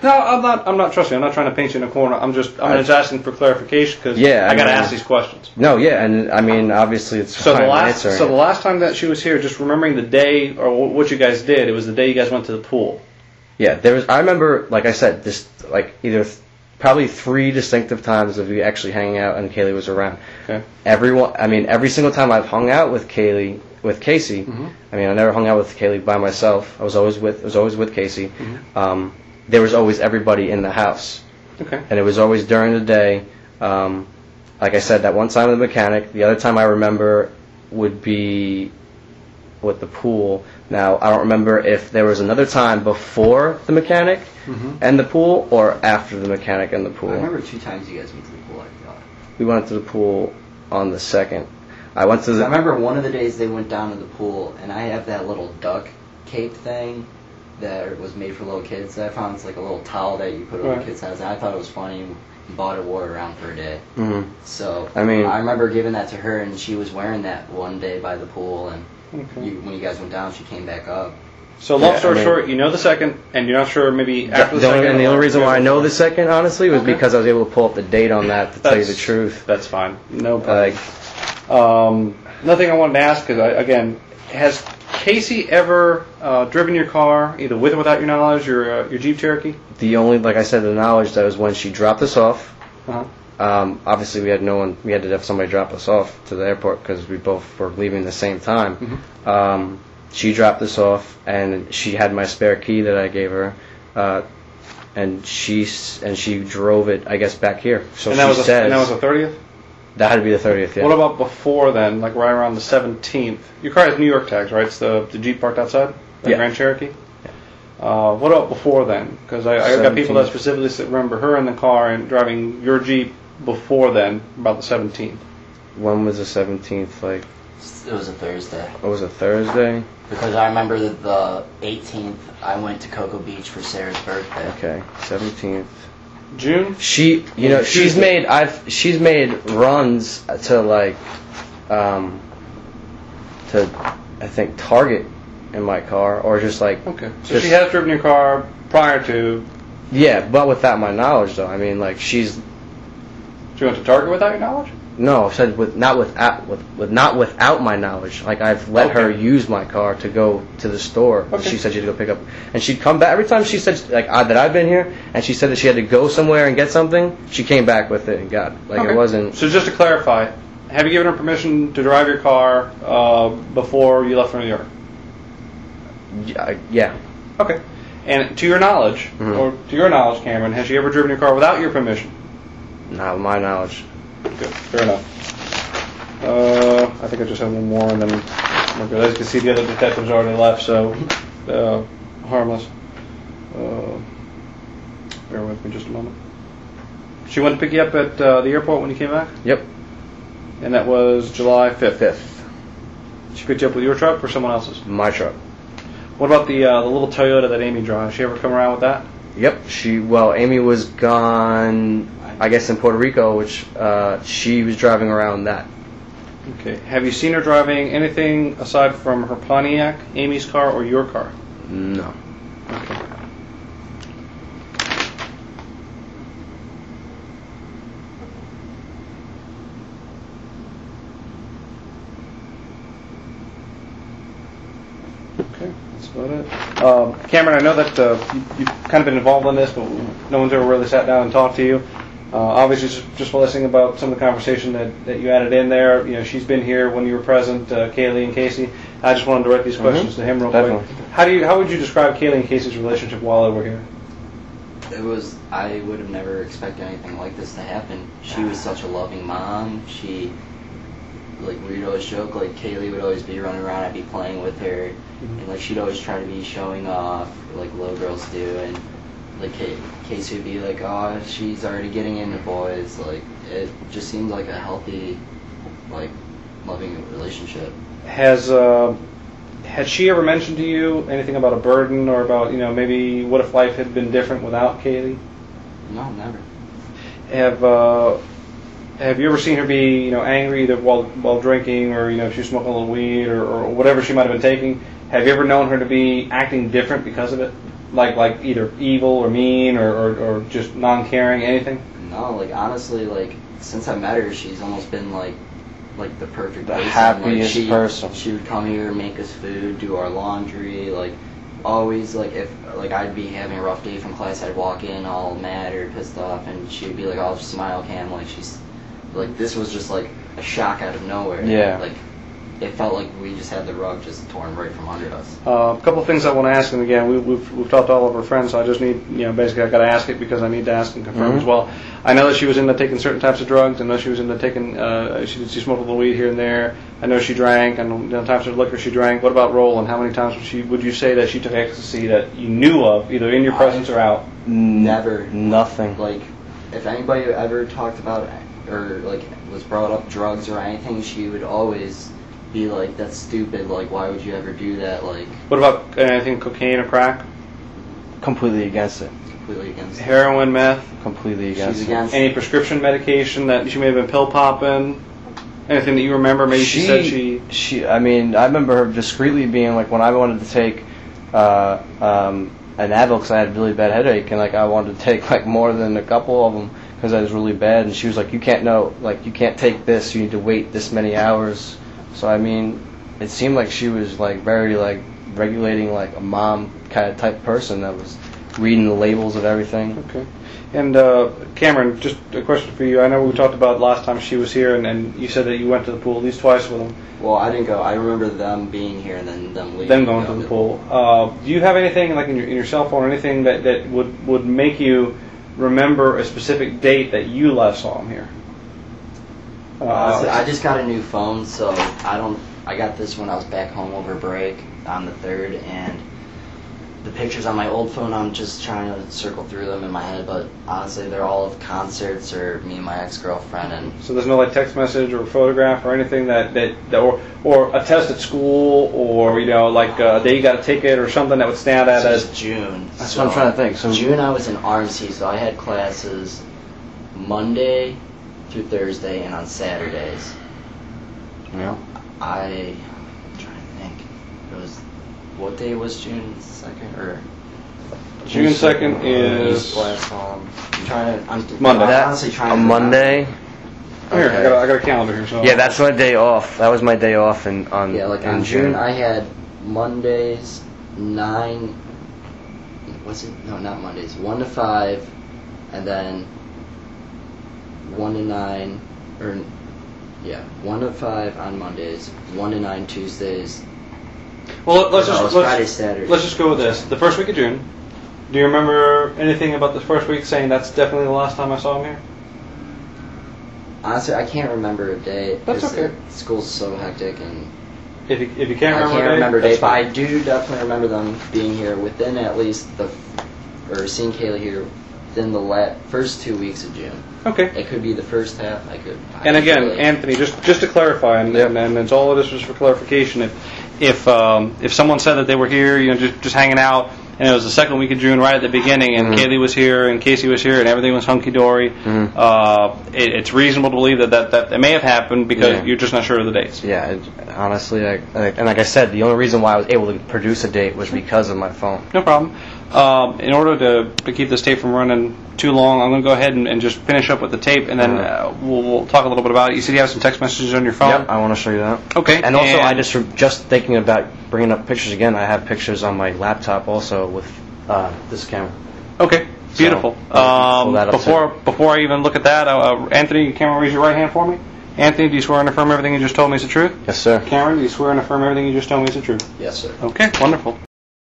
No, I'm not. I'm not trusting. I'm not trying to paint you in a corner. I'm just asking for clarification because I got to ask these questions. No, yeah, and I mean, obviously, it's so the last time that she was here, just remembering the day or what you guys did, it was the day you guys went to the pool. Yeah, I remember, like I said, probably 3 distinctive times of we actually hanging out and Kaylee was around. Okay. Every single time I've hung out with Casey. Mm-hmm. I mean, I never hung out with Kaylee by myself. I was always with Casey. Mm-hmm. There was always everybody in the house. Okay. And it was always during the day. Like I said, that one time with the mechanic. The other time I remember would be with the pool. Now, I don't remember if there was another time before the mechanic and the pool or after the mechanic and the pool. I remember 2 times you guys went to the pool, I thought. We went to the pool on the 2nd. I remember one of the days they went down to the pool, and I have that little duck cape thing that was made for little kids that I found. It's like a little towel that you put over kids' heads, and I thought it was funny and bought it, wore it around for a day. Mm-hmm. So I remember giving that to her, and she was wearing that one day by the pool, and when you guys went down, she came back up. So long story short, you know the second, and you're not sure maybe after the second. And the only reason why I know the second, honestly, was because I was able to pull up the date on that to tell you the truth. That's fine. No problem. Another thing I wanted to ask, because again, has Casey ever driven your car, either with or without your knowledge, your Jeep Cherokee? The only, like I said, the knowledge that was when she dropped us off. Uh-huh. Obviously, we had no one. We had to have somebody drop us off to the airport because we both were leaving the same time. Mm-hmm. She dropped us off, and she had my spare key that I gave her, and she drove it, I guess, back here. So and that was the 30th. That had to be the 30th. Yeah. What about before then, like right around the 17th? Your car has New York tags, right? It's the Jeep parked outside, the Grand Cherokee. Yeah. What about before then? Because I got people that specifically remember her in the car and driving your Jeep before then, about the 17th. When was the 17th? Like, it was a Thursday. It was a Thursday? Because I remember that the 18th, I went to Cocoa Beach for Sarah's birthday. Okay, 17th. June? She's made runs to I think Target in my car, or just like. Okay. So she has driven your car prior to. Yeah, but without my knowledge, though. I mean, like She went to Target without your knowledge? No, I said not without my knowledge. Like, I've let her use my car to go to the store. Okay. She said she had to go pick up, and she'd come back every time she said that I've been here, and she said that she had to go somewhere and get something. She came back with it and got it. It wasn't. So just to clarify, have you given her permission to drive your car before you left for New York? Yeah. Okay. And to your knowledge, Cameron, has she ever driven your car without your permission? Not with my knowledge. Good. Fair enough. I think I just have one more, and then as you can see, the other detectives already left, so harmless. Bear with me just a moment. She went to pick you up at the airport when you came back? Yep. And that was July 5th? 5th. She picked you up with your truck or someone else's? My truck. What about the little Toyota that Amy drives? She ever come around with that? Yep. Amy was gone, I guess, in Puerto Rico, which she was driving around that. Okay. Have you seen her driving anything aside from her Pontiac, Amy's car, or your car? No. Okay. Okay, that's about it. Cameron, I know that you've kind of been involved in this, but no one's ever really sat down and talked to you. Obviously, just listening about some of the conversation that you added in there. You know, she's been here when you were present, Kaylee and Casey. I just wanted to direct these questions to him real quick. How would you describe Kaylee and Casey's relationship while they were here? I would have never expected anything like this to happen. She was such a loving mom. We'd always joke, Kaylee would always be running around, I'd be playing with her, and she'd always try to be showing off, like little girls do, and Casey would be like, oh, she's already getting into boys. It just seemed like a healthy, loving relationship. Had she ever mentioned to you anything about a burden or about, maybe what if life had been different without Kaylee? No, never. Have you ever seen her be, angry either while drinking or, if she's smoking a little weed or whatever she might have been taking? Have you ever known her to be acting different because of it? Like either evil or mean or just non-caring, anything? No, like honestly, like since I met her, she's almost been like the perfect The person. happiest like, person. She would come here, make us food, do our laundry, like always like if like I'd be having a rough day from class, I'd walk in all mad or pissed off, and she'd be like all smile cam, like she's like this was just like a shock out of nowhere. Yeah. Like it felt like we just had the rug just torn right from under us. A couple of things I want to ask, and again, we've talked to all of our friends, so I just need, basically I got to ask it because I need to ask and confirm as well. I know that she was into taking certain types of drugs. I know she was into taking, she smoked a little weed here and there. I know she drank. I know types of liquor she drank. What about Roland? How many times would you say that she took ecstasy that you knew of, either in your presence or out? Never. Nothing. Like if anybody ever talked about or like was brought up drugs or anything, she would always be like, that's stupid, like why would you ever do that, like. What about anything, cocaine or crack? Completely against it. Completely against it. Heroin, meth? Completely against She's it. against Any prescription medication that she may have been pill popping? Anything that you remember? Maybe she said she... I mean, I remember her discreetly being like, when I wanted to take an Advil because I had a really bad headache, and like I wanted to take like more than a couple of them because I was really bad, and she was like, you can't take this, you need to wait this many hours. So I mean, it seemed like she was like very like regulating, like a mom kind of type person that was reading the labels of everything. Okay. And Cameron, just a question for you. I know we talked about last time she was here, and you said that you went to the pool at least twice with them. Well, I didn't go. I remember them being here and then them leaving. Them going to the pool. Do you have anything like in your cell phone or anything that would make you remember a specific date that you last saw him here? I just got a new phone, so I got this when I was back home over break on the 3rd, and the pictures on my old phone, I'm just trying to circle through them in my head, but honestly, they're all of concerts or me and my ex-girlfriend. And so there's no like text message or photograph or anything that or a test at school, or like a day you got a ticket or something that would stand out as June. That's what I'm trying to think. So June I was in RMC, so I had classes Monday through Thursday and on Saturdays. Yeah. I'm trying to think. It was, what day was June 2nd or? June 2nd is I'm Monday. honestly trying a to Monday. Here, Okay. I got a calendar here. So Yeah, that's my day off. That was my day off in on June I had Mondays 9. What's it? No, not Mondays. 1 to 5, and then 1 to 9, or 1 to 5 on Mondays, 1 to 9 Tuesdays. Well, let's Friday, Saturday. Let's just go with this. The first week of June. Do you remember anything about the first week saying that's definitely the last time I saw him here? Honestly, I can't remember a day. That's okay. School's so hectic, and If you can't remember, I can't remember a that's date, but I fine. do definitely remember them being here within at least or seeing Kayla here within the first 2 weeks of June. Okay. It could be the first half. And again, Anthony, just to clarify, and it's all of this was for clarification. If someone said that they were here, just hanging out, and it was the second week of June, right at the beginning, and Kaylee was here, and Casey was here, and everything was hunky dory, it's reasonable to believe that it may have happened because you're just not sure of the dates. Yeah, honestly, and like I said, the only reason why I was able to produce a date was because of my phone. No problem. In order to keep this tape from running too long, I'm going to go ahead and just finish up with the tape, and then we'll talk a little bit about it. You said you have some text messages on your phone? Yep, I want to show you that. Okay. And also, I just thinking about bringing up pictures again, I have pictures on my laptop also with this camera. Okay, beautiful. So, pull that up before I even look at that, Anthony, Cameron, raise your right hand for me. Anthony, do you swear and affirm everything you just told me is the truth? Yes, sir. Cameron, do you swear and affirm everything you just told me is the truth? Yes, sir. Okay, wonderful.